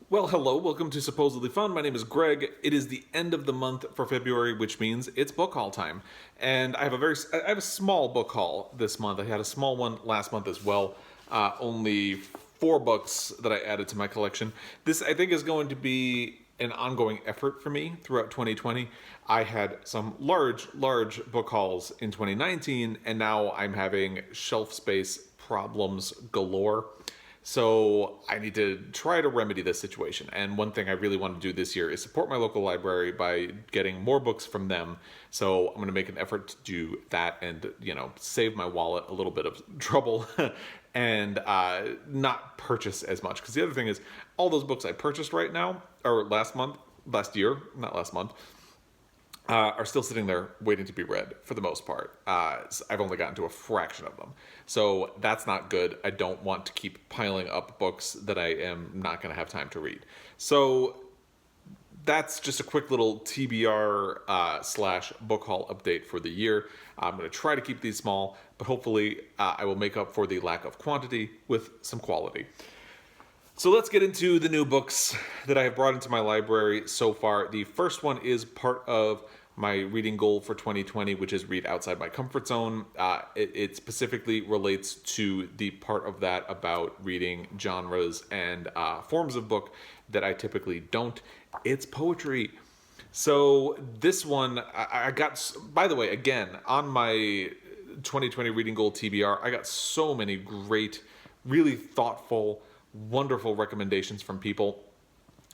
Well, hello, welcome to Supposedly Fun. My name is Greg. It is the end of the month for February, which means it's book haul time. And I have a small book haul this month. I had a small one last month as well. Only 4 books that I added to my collection. This, I think, is going to be an ongoing effort for me throughout 2020. I had some large book hauls in 2019, and now I'm having shelf space problems galore. So I need to try to remedy this situation. And one thing I really want to do this year is support my local library by getting more books from them. So I'm going to make an effort to do that and, save my wallet a little bit of trouble and not purchase as much. Because the other thing is, all those books I purchased right now, or last year, not last month, are still sitting there waiting to be read for the most part. I've only gotten to a fraction of them. So that's not good. I don't want to keep piling up books that I am not going to have time to read. So that's just a quick little TBR slash book haul update for the year. I'm going to try to keep these small, but hopefully I will make up for the lack of quantity with some quality. So let's get into the new books that I have brought into my library so far. The first one is part of my reading goal for 2020, which is read outside my comfort zone. It specifically relates to the part of that about reading genres and forms of book that I typically don't. It's poetry. So this one, I got, by the way, again, on my 2020 reading goal TBR, I got so many great, really thoughtful, wonderful recommendations from people.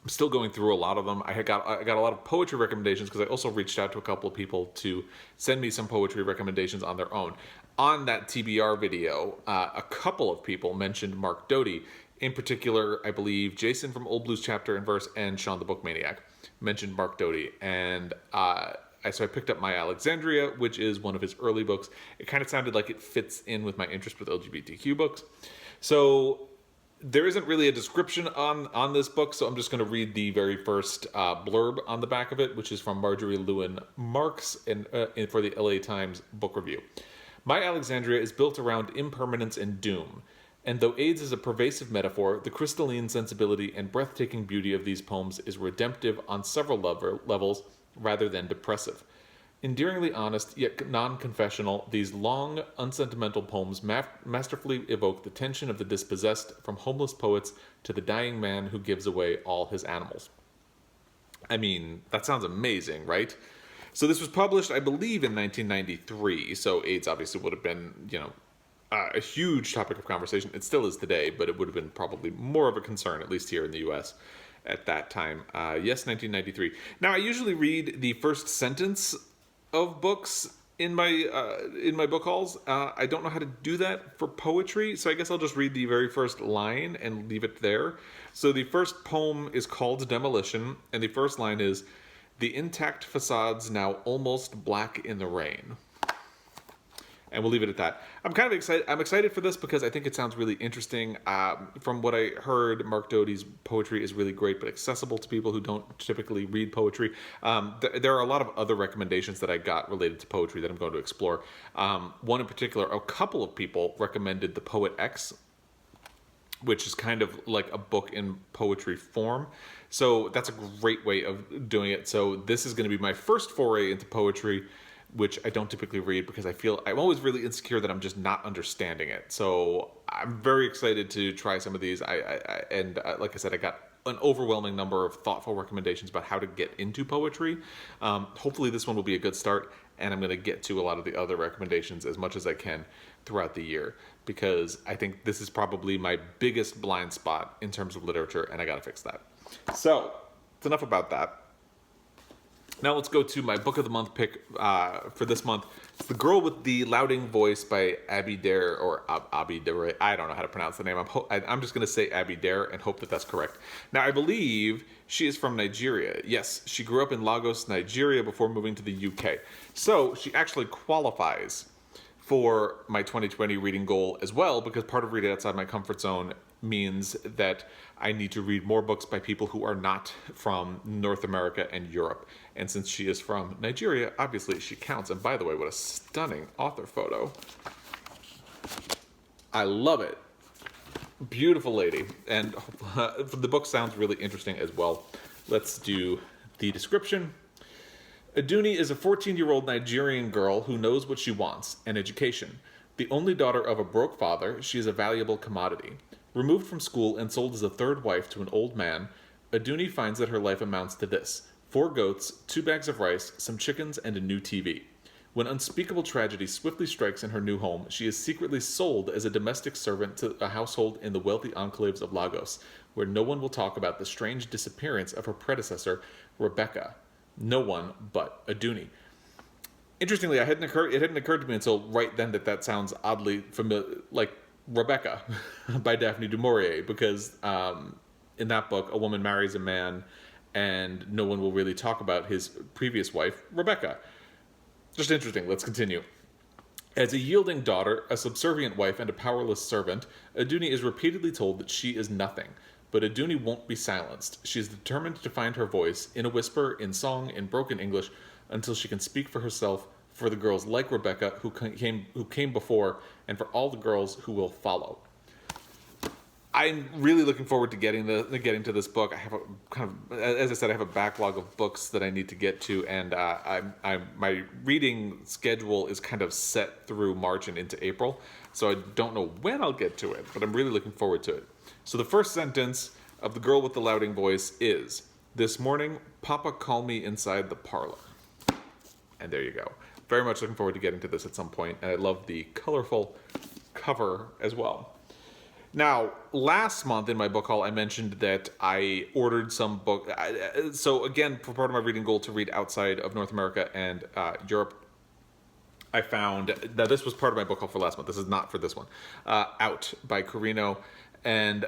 I'm still going through a lot of them. I got a lot of poetry recommendations because I also reached out to a couple of people to send me some poetry recommendations on their own. On that TBR video, a couple of people mentioned Mark Doty. In particular, I believe Jason from Old Blues Chapter and Verse and Sean the Book Maniac mentioned Mark Doty. And so I picked up My Alexandria, which is one of his early books. It kind of sounded like it fits in with my interest with LGBTQ books. So there isn't really a description on this book, so I'm just going to read the very first blurb on the back of it, which is from Marjorie Lewin Marks for the LA Times Book Review. My Alexandria is built around impermanence and doom, and though AIDS is a pervasive metaphor, the crystalline sensibility and breathtaking beauty of these poems is redemptive on several levels rather than depressive. Endearingly honest, yet non-confessional, these long, unsentimental poems masterfully evoke the tension of the dispossessed, from homeless poets to the dying man who gives away all his animals. I mean, that sounds amazing, right? So this was published, I believe, in 1993, so AIDS obviously would have been, a huge topic of conversation. It still is today, but it would have been probably more of a concern, at least here in the U.S., at that time. Yes, 1993. Now, I usually read the first sentence of books in my book hauls. I don't know how to do that for poetry, so I guess I'll just read the very first line and leave it there. So the first poem is called Demolition, and the first line is, "The intact facades now almost black in the rain." And we'll leave it at that. I'm kind of excited. I'm excited for this because I think it sounds really interesting. From what I heard, Mark Doty's poetry is really great, but accessible to people who don't typically read poetry. There are a lot of other recommendations that I got related to poetry that I'm going to explore. One in particular, a couple of people recommended The Poet X, which is kind of like a book in poetry form. So that's a great way of doing it. So this is going to be my first foray into poetry, which I don't typically read because I'm always really insecure that I'm just not understanding it. So I'm very excited to try some of these. Like I said, I got an overwhelming number of thoughtful recommendations about how to get into poetry. Hopefully this one will be a good start, and I'm going to get to a lot of the other recommendations as much as I can throughout the year, because I think this is probably my biggest blind spot in terms of literature, and I got to fix that. So it's enough about that. Now let's go to my book of the month pick for this month. It's The Girl with the Loudoun Voice by Abby Dare, or Abby Dare. I don't know how to pronounce the name. I'm just going to say Abby Dare and hope that that's correct. Now, I believe she is from Nigeria. Yes, she grew up in Lagos, Nigeria before moving to the UK. So she actually qualifies for my 2020 reading goal as well, because part of reading outside my comfort zone means that I need to read more books by people who are not from North America and Europe. And since she is from Nigeria, obviously she counts. And by the way, what a stunning author photo. I love it. Beautiful lady. And the book sounds really interesting as well. Let's do the description. Aduni is a 14-year-old Nigerian girl who knows what she wants, an education. The only daughter of a broke father, she is a valuable commodity. Removed from school and sold as a third wife to an old man, Aduni finds that her life amounts to this: 4 goats, 2 bags of rice, some chickens, and a new TV. When unspeakable tragedy swiftly strikes in her new home, she is secretly sold as a domestic servant to a household in the wealthy enclaves of Lagos, where no one will talk about the strange disappearance of her predecessor, Rebecca. No one but Aduni. Interestingly, it hadn't occurred to me until right then that sounds oddly familiar, like Rebecca by Daphne du Maurier, because in that book, a woman marries a man and no one will really talk about his previous wife, Rebecca. Just interesting. Let's continue. As a yielding daughter, a subservient wife, and a powerless servant, Aduni is repeatedly told that she is nothing. But Aduni won't be silenced. She is determined to find her voice, in a whisper, in song, in broken English, until she can speak for herself, for the girls like Rebecca who came before, and for all the girls who will follow. I'm really looking forward to getting to this book. I have a kind of, as I said, I have a backlog of books that I need to get to, and my reading schedule is kind of set through March and into April, so I don't know when I'll get to it, but I'm really looking forward to it. So the first sentence of The Girl with the Louding Voice is, "This morning, Papa called me inside the parlor." And there you go. Very much looking forward to getting to this at some point, and I love the colorful cover as well. Now, last month in my book haul, I mentioned that I ordered some book. So again, for part of my reading goal to read outside of North America and Europe, I found that this was part of my book haul for last month. This is not for this one. Out by Carino. And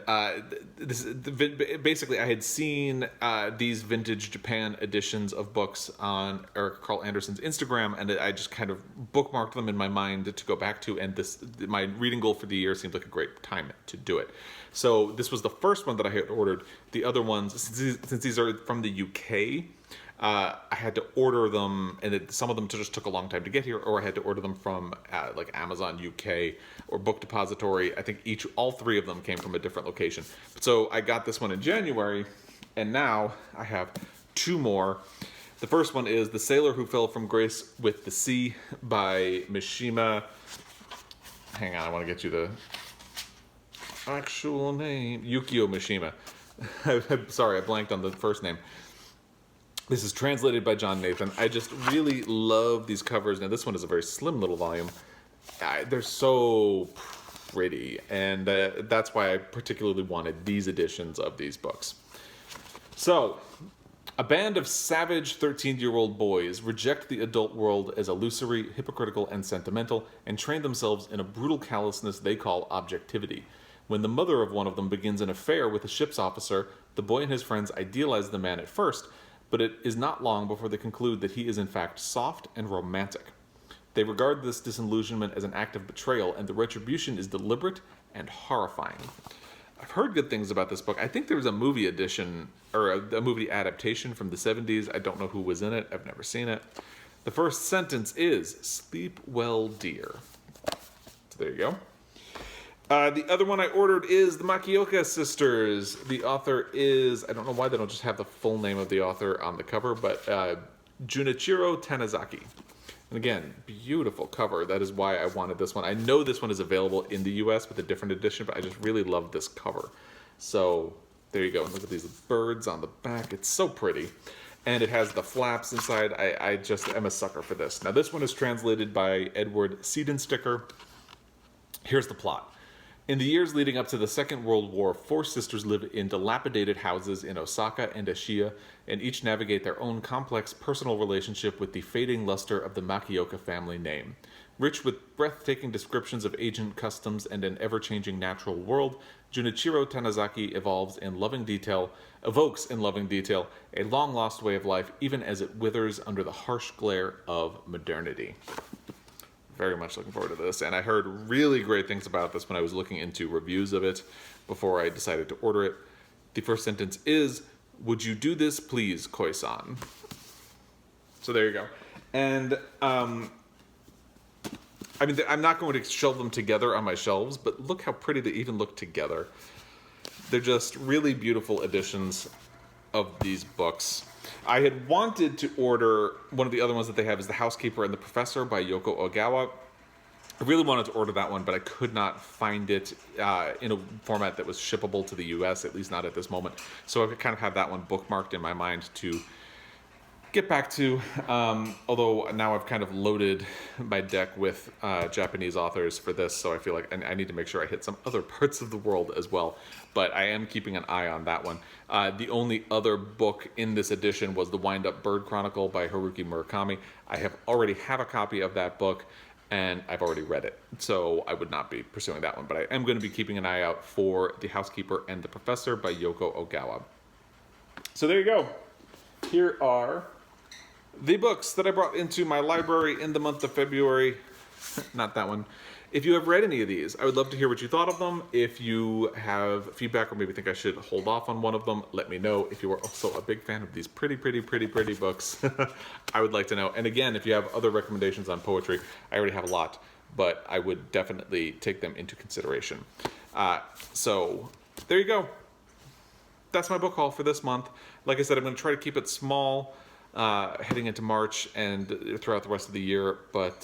basically, I had seen these vintage Japan editions of books on Eric Carl Anderson's Instagram, and I just kind of bookmarked them in my mind to go back to. And my reading goal for the year seemed like a great time to do it. So this was the first one that I had ordered. The other ones, since these are from the UK, I had to order them, and some of them just took a long time to get here, or I had to order them from like Amazon UK or Book Depository. I think all 3 of them came from a different location. So I got this one in January, and now I have 2 more. The first one is The Sailor Who Fell from Grace with the Sea by Mishima. Hang on, I want to get you the actual name. Yukio Mishima. I'm sorry, I blanked on the first name. This is translated by John Nathan. I just really love these covers. Now, this one is a very slim little volume. They're so pretty, and that's why I particularly wanted these editions of these books. So, a band of savage 13-year-old boys reject the adult world as illusory, hypocritical, and sentimental, and train themselves in a brutal callousness they call objectivity. When the mother of one of them begins an affair with a ship's officer, the boy and his friends idealize the man at first, but it is not long before they conclude that he is in fact soft and romantic. They regard this disillusionment as an act of betrayal, and the retribution is deliberate and horrifying. I've heard good things about this book. I think there was a movie edition, or a movie adaptation from the 70s. I don't know who was in it. I've never seen it. The first sentence is, "Sleep well, dear." So there you go. The other one I ordered is the Makioka Sisters. The author is, I don't know why they don't just have the full name of the author on the cover, but Junichirō Tanizaki. And again, beautiful cover. That is why I wanted this one. I know this one is available in the US with a different edition, but I just really love this cover. So there you go. And look at these birds on the back. It's so pretty. And it has the flaps inside. I just am a sucker for this. Now, this one is translated by Edward Siedensticker. Here's the plot. In the years leading up to the Second World War, 4 sisters live in dilapidated houses in Osaka and Ashiya, and each navigate their own complex personal relationship with the fading luster of the Makioka family name. Rich with breathtaking descriptions of ancient customs and an ever-changing natural world, Junichirō Tanizaki evokes in loving detail, a long-lost way of life, even as it withers under the harsh glare of modernity. Very much looking forward to this, and I heard really great things about this when I was looking into reviews of it before I decided to order it. The first sentence is, "Would you do this, please, Koi-san?" So there you go. And I mean, I'm not going to shelve them together on my shelves, but look how pretty they even look together. They're just really beautiful editions of these books. I had wanted to order one of the other ones that they have is The Housekeeper and the Professor by Yoko Ogawa. I really wanted to order that one, but I could not find it in a format that was shippable to the US, at least not at this moment. So I kind of have that one bookmarked in my mind to get back to, although now I've kind of loaded my deck with Japanese authors for this, so I feel like I need to make sure I hit some other parts of the world as well. But I am keeping an eye on that one. The only other book in this edition was The Wind-Up Bird Chronicle by Haruki Murakami. I already have a copy of that book, and I've already read it, so I would not be pursuing that one. But I am going to be keeping an eye out for The Housekeeper and the Professor by Yoko Ogawa. So there you go. Here are the books that I brought into my library in the month of February. Not that one. If you have read any of these, I would love to hear what you thought of them. If you have feedback or maybe think I should hold off on one of them, let me know. If you are also a big fan of these pretty books, I would like to know. And again, if you have other recommendations on poetry, I already have a lot, but I would definitely take them into consideration. So there you go. That's my book haul for this month. Like I said, I'm going to try to keep it small heading into March and throughout the rest of the year, but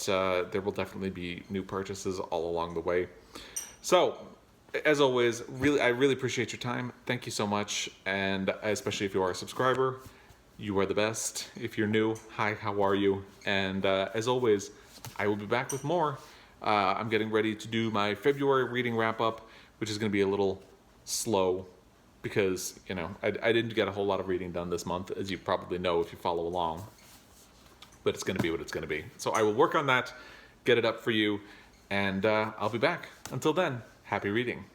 there will definitely be new purchases all along the way. So, as always, I really appreciate your time. Thank you so much, and especially if you are a subscriber, you are the best. If you're new, hi, how are you? And as always, I will be back with more. I'm getting ready to do my February reading wrap-up, which is going to be a little slow, because, you know, I didn't get a whole lot of reading done this month, as you probably know if you follow along. But it's going to be what it's going to be. So I will work on that, get it up for you, and I'll be back. Until then, happy reading.